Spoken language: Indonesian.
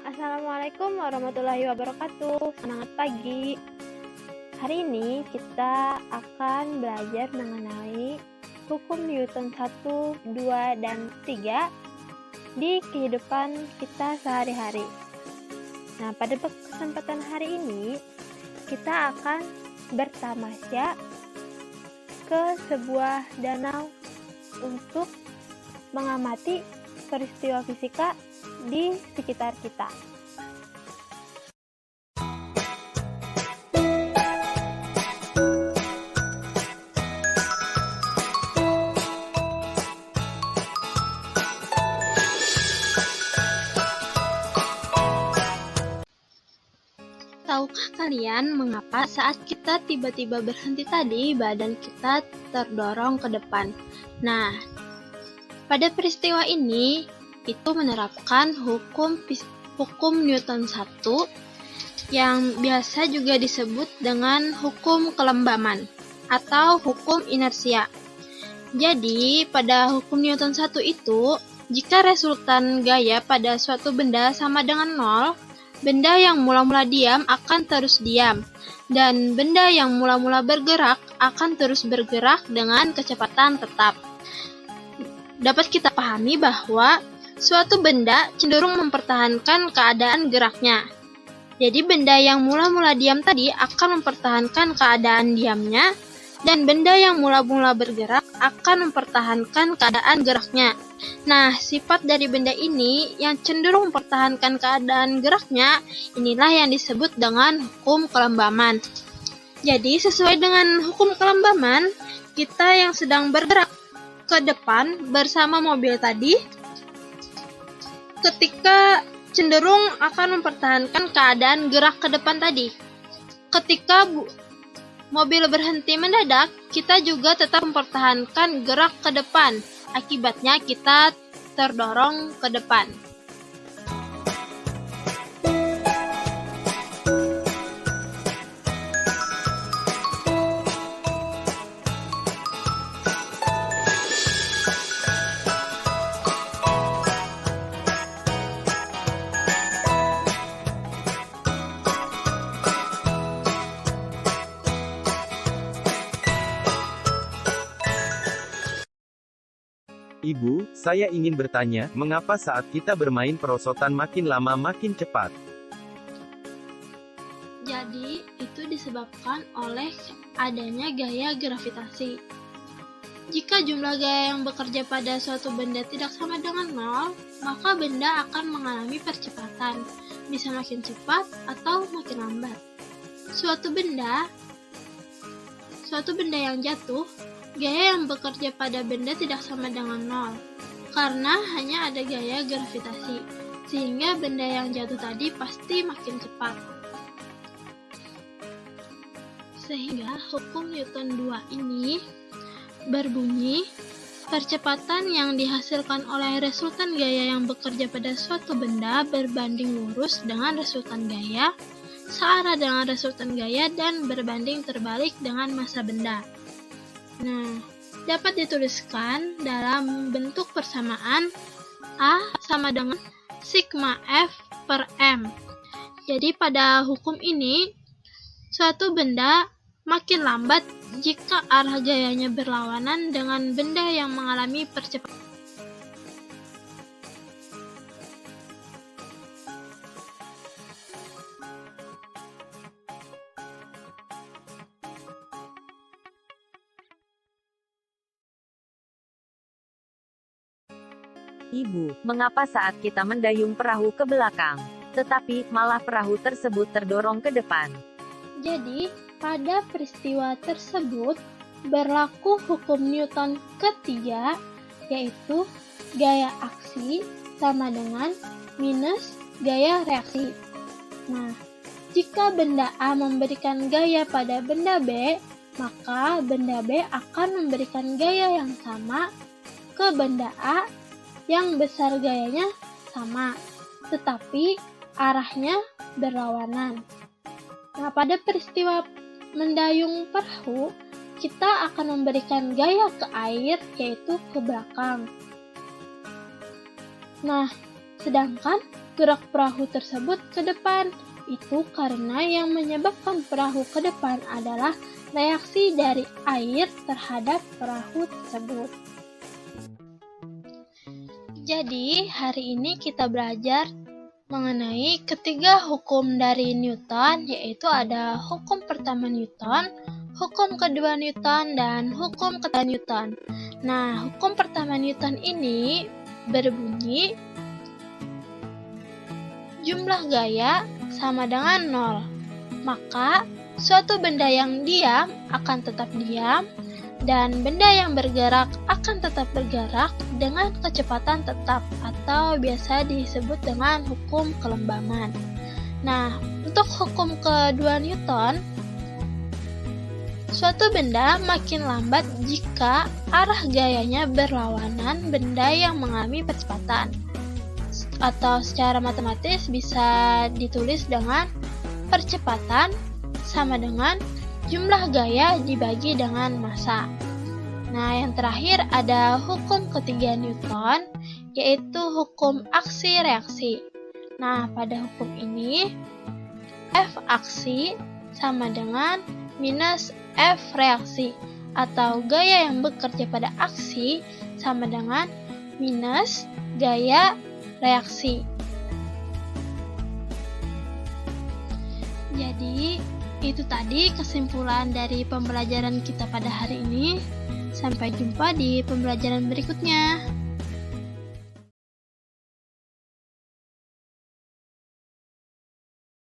Assalamualaikum warahmatullahi wabarakatuh. Selamat pagi. Hari ini kita akan belajar mengenai hukum Newton 1, 2, dan 3 di kehidupan kita sehari-hari. Nah, pada kesempatan hari ini kita akan bertamasya ke sebuah danau untuk mengamati peristiwa fisika di sekitar kita. Tahukah kalian mengapa saat kita tiba-tiba berhenti tadi, badan kita terdorong ke depan? Nah, pada peristiwa ini, itu menerapkan hukum Newton 1 yang biasa juga disebut dengan hukum kelembaman atau hukum inersia. Jadi, pada hukum Newton 1 itu, jika resultan gaya pada suatu benda sama dengan 0, benda yang mula-mula diam akan terus diam, dan benda yang mula-mula bergerak akan terus bergerak dengan kecepatan tetap. Dapat kita pahami bahwa suatu benda cenderung mempertahankan keadaan geraknya. Jadi benda yang mula-mula diam tadi akan mempertahankan keadaan diamnya, dan benda yang mula-mula bergerak akan mempertahankan keadaan geraknya. Nah, sifat dari benda ini yang cenderung mempertahankan keadaan geraknya, inilah yang disebut dengan hukum kelembaman. Jadi, sesuai dengan hukum kelembaman, kita yang sedang bergerak ke depan bersama mobil tadi, ketika cenderung akan mempertahankan keadaan gerak ke depan tadi. Ketika mobil berhenti mendadak, kita juga tetap mempertahankan gerak ke depan. Akibatnya kita terdorong ke depan. Ibu, saya ingin bertanya, mengapa saat kita bermain perosotan makin lama makin cepat? Jadi, itu disebabkan oleh adanya gaya gravitasi. Jika jumlah gaya yang bekerja pada suatu benda tidak sama dengan 0, maka benda akan mengalami percepatan, bisa makin cepat atau makin lambat. Suatu benda yang jatuh, gaya yang bekerja pada benda tidak sama dengan 0, karena hanya ada gaya gravitasi, sehingga benda yang jatuh tadi pasti makin cepat. Sehingga hukum Newton 2 ini berbunyi, percepatan yang dihasilkan oleh resultan gaya yang bekerja pada suatu benda berbanding lurus dengan resultan gaya, searah dengan resultan gaya, dan berbanding terbalik dengan massa benda. Nah, dapat dituliskan dalam bentuk persamaan A sama dengan sigma F per M. Jadi pada hukum ini, suatu benda makin lambat jika arah gayanya berlawanan dengan benda yang mengalami percepatan. Ibu, mengapa saat kita mendayung perahu ke belakang, tetapi malah perahu tersebut terdorong ke depan? Jadi, pada peristiwa tersebut berlaku hukum Newton ketiga, yaitu gaya aksi sama dengan minus gaya reaksi. Nah, jika benda A memberikan gaya pada benda B, maka benda B akan memberikan gaya yang sama ke benda A yang besar gayanya sama, tetapi arahnya berlawanan. Nah, pada peristiwa mendayung perahu, kita akan memberikan gaya ke air, yaitu ke belakang. Nah, sedangkan gerak perahu tersebut ke depan. Itu karena yang menyebabkan perahu ke depan adalah reaksi dari air terhadap perahu tersebut. Jadi, hari ini kita belajar mengenai ketiga hukum dari Newton, yaitu ada hukum pertama Newton, hukum kedua Newton, dan hukum ketiga Newton. Nah, hukum pertama Newton ini berbunyi jumlah gaya sama dengan 0. Maka, suatu benda yang diam akan tetap diam, dan benda yang bergerak akan tetap bergerak dengan kecepatan tetap atau biasa disebut dengan hukum kelembaman. Nah, untuk hukum kedua Newton, suatu benda makin lambat jika arah gayanya berlawanan benda yang mengalami percepatan. Atau secara matematis bisa ditulis dengan percepatan sama dengan jumlah gaya dibagi dengan massa. Nah, yang terakhir ada hukum ketiga Newton, yaitu hukum aksi-reaksi. Nah, pada hukum ini, F aksi sama dengan minus F reaksi, atau gaya yang bekerja pada aksi sama dengan minus gaya reaksi. Jadi, itu tadi kesimpulan dari pembelajaran kita pada hari ini. Sampai jumpa di pembelajaran berikutnya.